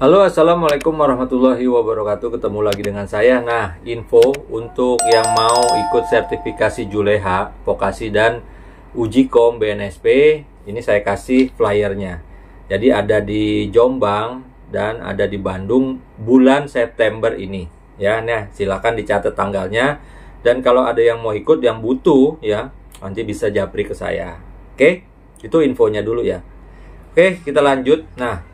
Halo, assalamualaikum warahmatullahi wabarakatuh. Ketemu lagi dengan saya. Nah, info untuk yang mau ikut sertifikasi Juleha, vokasi dan uji kom BNSP, ini saya kasih flyernya. Jadi ada di Jombang dan ada di Bandung bulan September ini. Ya, nah silakan dicatat tanggalnya. Dan kalau ada yang mau ikut, yang butuh, ya nanti bisa japri ke saya. Oke, itu infonya dulu ya. Oke, kita lanjut. Nah,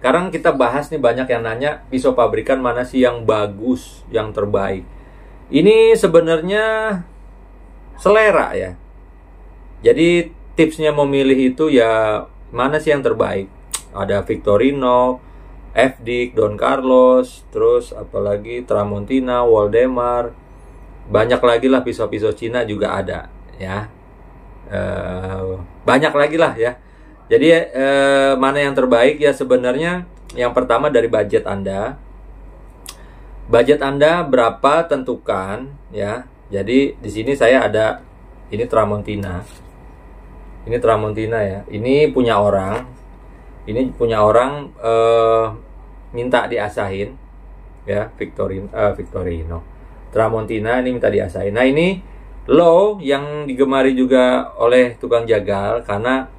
sekarang kita bahas nih, banyak yang nanya pisau pabrikan mana sih yang bagus, yang terbaik. Ini sebenarnya selera ya. Jadi tipsnya memilih itu ya mana sih yang terbaik. Ada Victorinox, FDIC, Don Carlos, terus apalagi Tramontina, Waldemar. Banyak lagi lah, pisau-pisau Cina juga ada ya. Banyak lagi lah ya. Jadi mana yang terbaik ya, sebenarnya yang pertama dari budget Anda. Budget Anda berapa, tentukan ya. Jadi di sini saya ada ini Tramontina. Ini Tramontina ya. Ini punya orang. Ini punya orang minta diasahin ya, Victorino. Tramontina ini minta diasahin. Nah, ini low yang digemari juga oleh tukang jagal karena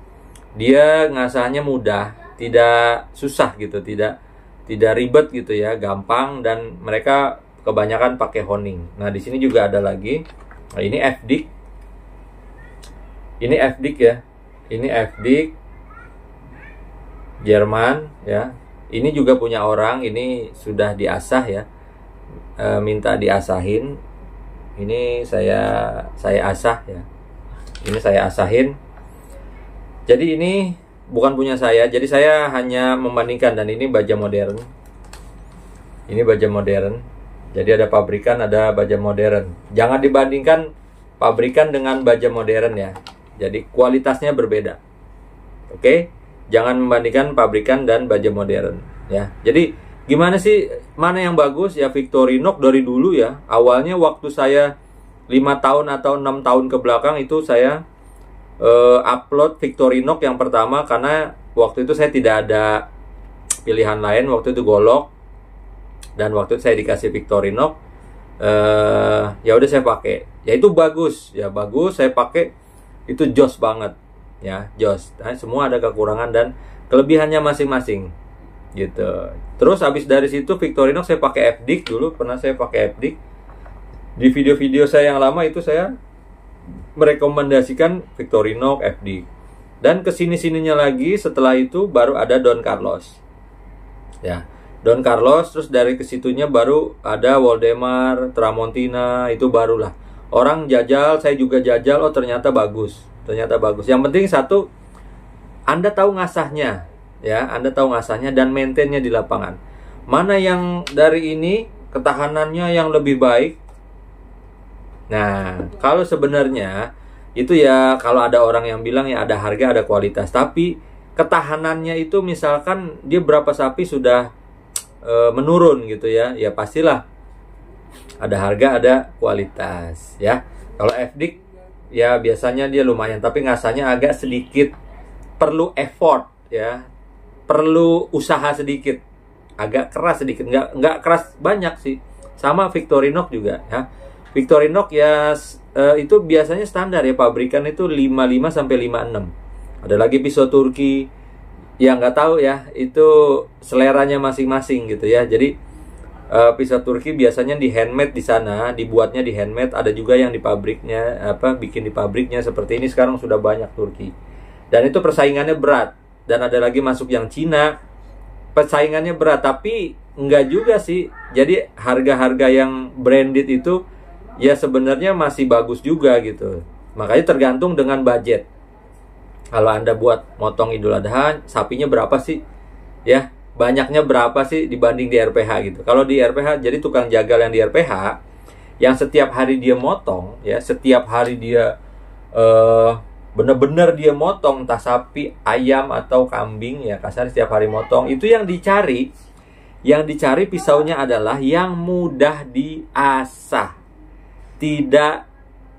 dia ngasahnya mudah, tidak susah gitu, tidak ribet gitu ya, gampang, dan mereka kebanyakan pakai honing. Nah, di sini juga ada lagi. Nah, ini FDIC. Ini FDIC ya. Ini FDIC Jerman ya. Ini juga punya orang, ini sudah diasah ya. Minta diasahin. Ini saya asah ya. Ini saya asahin. Jadi ini bukan punya saya, jadi saya hanya membandingkan. Dan ini baja modern. Ini baja modern. Jadi ada pabrikan, ada baja modern. Jangan dibandingkan pabrikan dengan baja modern ya. Jadi kualitasnya berbeda. Oke? Jangan membandingkan pabrikan dan baja modern ya. Jadi gimana sih mana yang bagus ya? Victorinox dari dulu ya. Awalnya waktu saya 5 tahun atau 6 tahun ke belakang itu saya upload Victorinox yang pertama, karena waktu itu saya tidak ada pilihan lain, waktu itu golok, dan waktu itu saya dikasih Victorinox. Ya udah saya pakai, ya itu bagus ya, bagus, saya pakai itu jos banget ya, jos. Nah, semua ada kekurangan dan kelebihannya masing-masing gitu. Terus habis dari situ Victorinox saya pakai FDIC dulu, pernah saya pakai FDIC. Di video-video saya yang lama itu saya merekomendasikan Victorinox, FDIC. Dan kesini-sininya lagi setelah itu baru ada Don Carlos ya, Don Carlos. Terus dari kesitunya baru ada Waldemar, Tramontina. Itu barulah orang jajal, saya juga jajal, oh ternyata bagus, ternyata bagus. Yang penting satu, Anda tahu ngasahnya ya, Anda tahu ngasahnya dan maintainnya di lapangan. Mana yang dari ini ketahanannya yang lebih baik. Nah, kalau sebenarnya itu ya, kalau ada orang yang bilang ya ada harga, ada kualitas. Tapi ketahanannya itu misalkan dia berapa sapi sudah menurun gitu ya, ya pastilah ada harga, ada kualitas ya. Kalau FDIC ya biasanya dia lumayan, tapi ngasahnya agak sedikit perlu effort ya, perlu usaha sedikit, agak keras sedikit, nggak keras banyak sih. Sama Victorinox juga ya. Victorinox ya itu biasanya standar ya, pabrikan itu 55 sampai 56. Ada lagi pisau Turki, ya nggak tahu ya, itu seleranya masing-masing gitu ya. Jadi pisau Turki biasanya di handmade di sana, dibuatnya di handmade. Ada juga yang di pabriknya, bikin di pabriknya seperti ini. Sekarang sudah banyak Turki. Dan itu persaingannya berat. Dan ada lagi masuk yang Cina, persaingannya berat, tapi nggak juga sih. Jadi harga-harga yang branded itu ya sebenarnya masih bagus juga gitu. Makanya tergantung dengan budget. Kalau Anda buat motong Idul Adha, sapinya berapa sih? Ya, banyaknya berapa sih dibanding di RPH gitu. Kalau di RPH, jadi tukang jagal yang di RPH, yang setiap hari dia motong, ya setiap hari dia bener-bener dia motong, entah sapi, ayam atau kambing ya, kasar setiap hari motong. Itu yang dicari. Yang dicari pisaunya adalah yang mudah diasah, tidak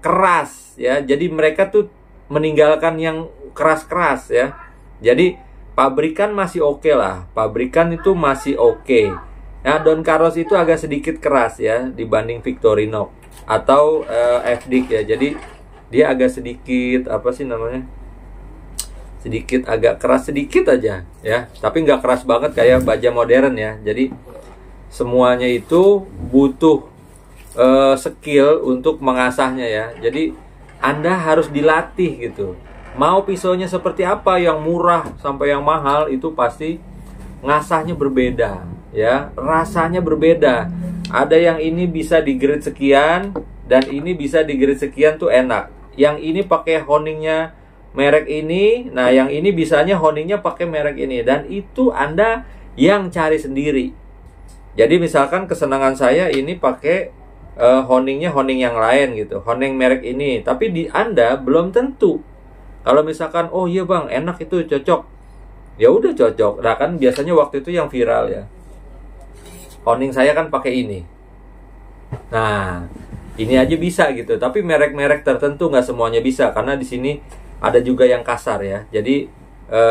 keras ya. Jadi mereka tuh meninggalkan yang keras-keras ya. Jadi Pabrikan masih oke lah, pabrikan itu masih oke. Nah, Don Carlos itu agak sedikit keras ya dibanding Victorinox atau FD ya. Jadi dia agak sedikit apa sih namanya? Sedikit agak keras sedikit aja ya. Tapi nggak keras banget kayak baja modern ya. Jadi semuanya itu butuh skill untuk mengasahnya ya. Jadi Anda harus dilatih gitu. Mau pisaunya seperti apa, yang murah sampai yang mahal, itu pasti ngasahnya berbeda ya, rasanya berbeda. Ada yang ini bisa di grade sekian dan ini bisa di grade sekian tuh enak. Yang ini pakai honingnya merek ini, nah yang ini bisanya honingnya pakai merek ini, dan itu Anda yang cari sendiri. Jadi misalkan kesenangan saya ini pakai honingnya honing yang lain gitu, honing merek ini, tapi di Anda belum tentu. Kalau misalkan, oh iya bang, enak itu, cocok, ya udah cocok. Nah kan biasanya waktu itu yang viral ya, honing saya kan pakai ini. Nah, ini aja bisa gitu. Tapi merek-merek tertentu nggak semuanya bisa, karena di sini ada juga yang kasar ya. Jadi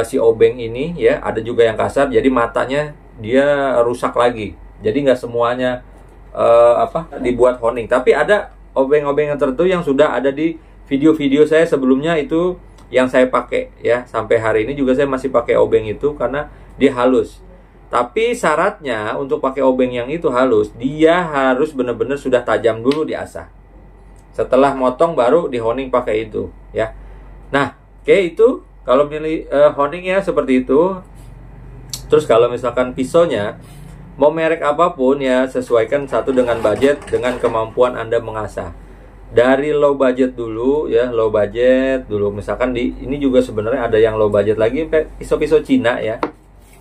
si obeng ini ya, ada juga yang kasar. Jadi matanya dia rusak lagi. Jadi nggak semuanya dibuat honing. Tapi ada obeng-obeng tertentu yang sudah ada di video-video saya sebelumnya itu, yang saya pakai ya, sampai hari ini juga saya masih pakai obeng itu karena dia halus. Tapi syaratnya untuk pakai obeng yang itu halus, dia harus benar-benar sudah tajam dulu diasah. Setelah motong baru di honing pakai itu ya. Nah, oke, itu kalau milih honing ya seperti itu. Terus kalau misalkan pisaunya mau merek apapun ya, sesuaikan satu dengan budget, dengan kemampuan Anda mengasah. Dari low budget dulu ya, low budget dulu. Misalkan ini juga sebenarnya ada yang low budget lagi, pisau-pisau Cina ya.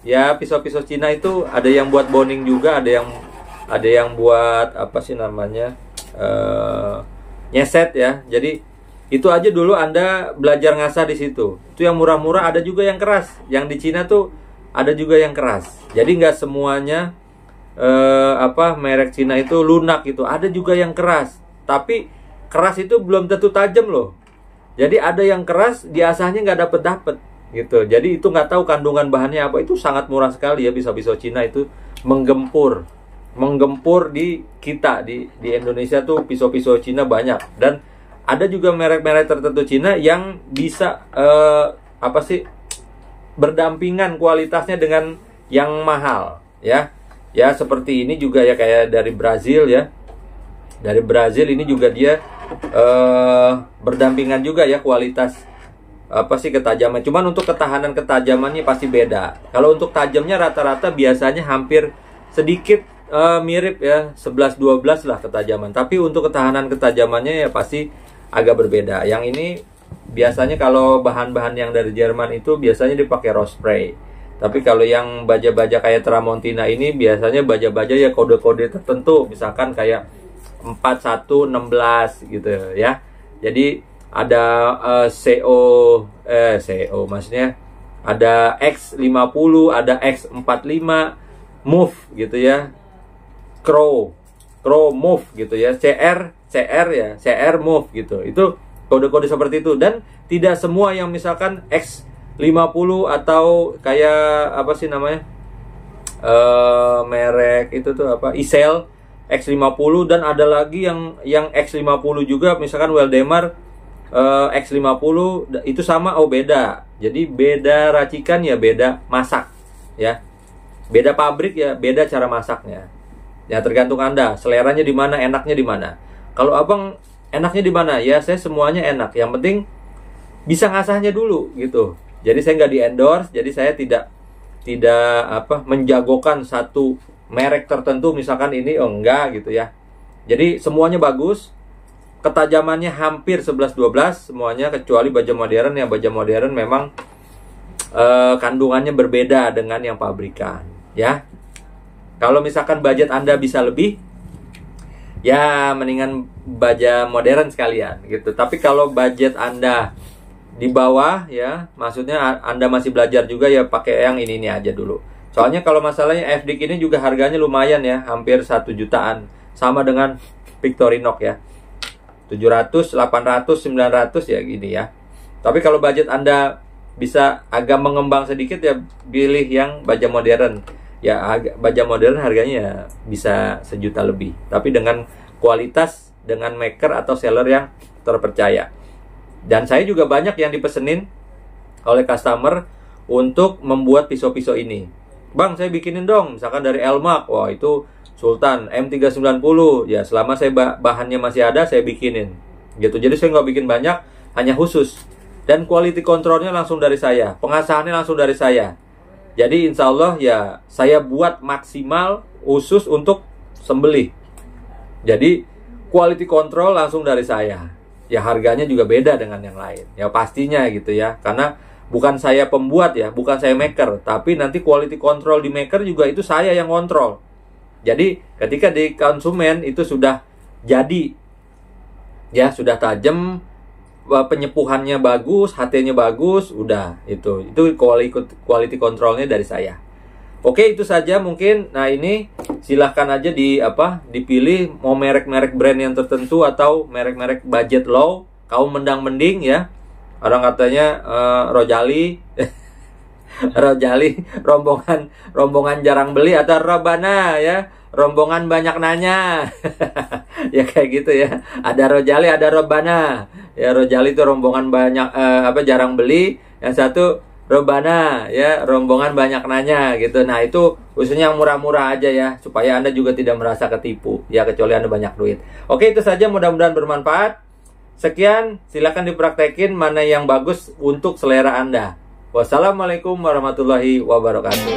Ya, pisau-pisau Cina itu ada yang buat boning juga, ada yang buat apa sih namanya? Nyeset ya. Jadi itu aja dulu Anda belajar ngasah di situ. Itu yang murah-murah, ada juga yang keras. Yang di Cina tuh ada juga yang keras. Jadi nggak semuanya merek Cina itu lunak gitu. Ada juga yang keras. Tapi keras itu belum tentu tajam loh. Jadi ada yang keras, diasahnya nggak dapet gitu. Jadi itu nggak tahu kandungan bahannya apa. Itu sangat murah sekali ya, pisau-pisau Cina itu menggempur di kita di Indonesia tuh pisau-pisau Cina banyak. Dan ada juga merek-merek tertentu Cina yang bisa berdampingan kualitasnya dengan yang mahal ya. Ya seperti ini juga ya, kayak dari Brazil ya. Dari Brazil ini juga dia berdampingan juga ya kualitas ketajaman. Cuman untuk ketajamannya pasti beda. Kalau untuk tajamnya rata-rata biasanya hampir sedikit mirip ya, 11-12 lah ketajaman. Tapi untuk ketajamannya ya pasti agak berbeda. Yang ini biasanya kalau bahan-bahan yang dari Jerman itu biasanya dipakai rose spray. Tapi kalau yang baja-baja kayak Tramontina ini biasanya baja-baja ya kode-kode tertentu, misalkan kayak 4116 gitu ya. Jadi ada CO maksudnya ada X50, ada X45 Move gitu ya. Crow Move gitu ya. CR ya, CR Move gitu. Itu kode-kode seperti itu. Dan tidak semua yang misalkan X50 atau kayak apa sih namanya? Merek itu tuh apa? Isel X50, dan ada lagi yang X50 juga, misalkan Weldemar X50 itu sama, beda. Jadi beda racikan ya, beda masak ya. Beda pabrik ya, beda cara masaknya. Ya tergantung Anda, seleranya di mana, enaknya di mana. Kalau Abang enaknya di mana? Ya saya semuanya enak. Yang penting bisa ngasahnya dulu gitu. Jadi saya nggak di-endorse, jadi saya tidak menjagokan satu merek tertentu, misalkan ini enggak gitu ya. Jadi semuanya bagus. Ketajamannya hampir 11-12 semuanya, kecuali baja modern. Yang baja modern memang kandungannya berbeda dengan yang pabrikan ya. Kalau misalkan budget Anda bisa lebih, ya mendingan baja modern sekalian gitu. Tapi kalau budget Anda di bawah ya, maksudnya Anda masih belajar juga ya, pakai yang ini aja dulu. Soalnya kalau masalahnya FD ini juga harganya lumayan ya, hampir 1 jutaan. Sama dengan Victorinox ya, 700, 800, 900 ya gini ya. Tapi kalau budget Anda bisa agak mengembang sedikit ya pilih yang baja modern. Ya baja modern harganya ya bisa 1 juta lebih, tapi dengan kualitas, dengan maker atau seller yang terpercaya. Dan saya juga banyak yang dipesenin oleh customer untuk membuat pisau-pisau ini. Bang, saya bikinin dong, misalkan dari Elmac. Wah, itu Sultan M390. Ya, selama saya bahannya masih ada, saya bikinin. Gitu. Jadi saya nggak bikin banyak, hanya khusus. Dan quality controlnya langsung dari saya. Pengasahannya langsung dari saya. Jadi insya Allah ya saya buat maksimal khusus untuk sembelih. Jadi quality control langsung dari saya. Ya harganya juga beda dengan yang lain. Ya pastinya gitu ya. Karena bukan saya pembuat ya, bukan saya maker, tapi nanti quality control di maker juga itu saya yang kontrol. Jadi ketika di konsumen itu sudah jadi, ya sudah tajam, penyepuhannya bagus, HT-nya bagus, udah itu quality controlnya dari saya. Oke, itu saja mungkin. Nah ini silahkan aja dipilih mau merek-merek brand yang tertentu atau merek-merek budget low, kaum mendang-mending ya. Orang katanya Rojali, Rojali rombongan jarang beli, atau Robana ya, rombongan banyak nanya. Ya kayak gitu ya. Ada Rojali, ada Robana. Ya Rojali itu rombongan banyak jarang beli, yang satu Robana ya, rombongan banyak nanya gitu. Nah, itu khususnya yang murah-murah aja ya, supaya Anda juga tidak merasa ketipu ya, kecuali Anda banyak duit. Oke, itu saja, mudah-mudahan bermanfaat. Sekian, silakan dipraktekin mana yang bagus untuk selera Anda. Wassalamualaikum warahmatullahi wabarakatuh.